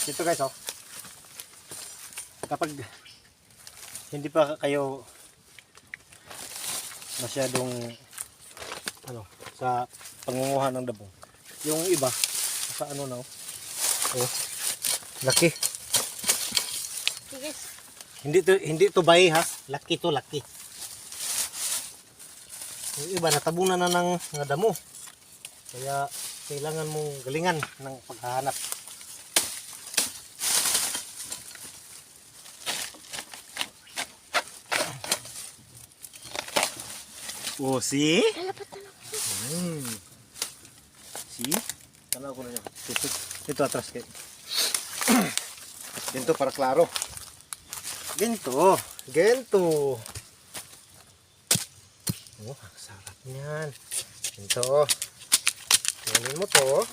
Dito guys, oh. Kapag hindi pa kayo masyadong sa pangunguha ng dabo, yung iba sa ano na, oh, laki. Sige. Hindi to bay ha, laki to, laki. Yung iba natabunan na ng mga damo, kaya kailangan mong galingan ng paghahanap. Oh, see? See? Tanaw ko na yun. Ito atras kayo. Ganito para klaro. Ganito. Ganito. Oh, sarap niyan. Ganito. Kunin mo to.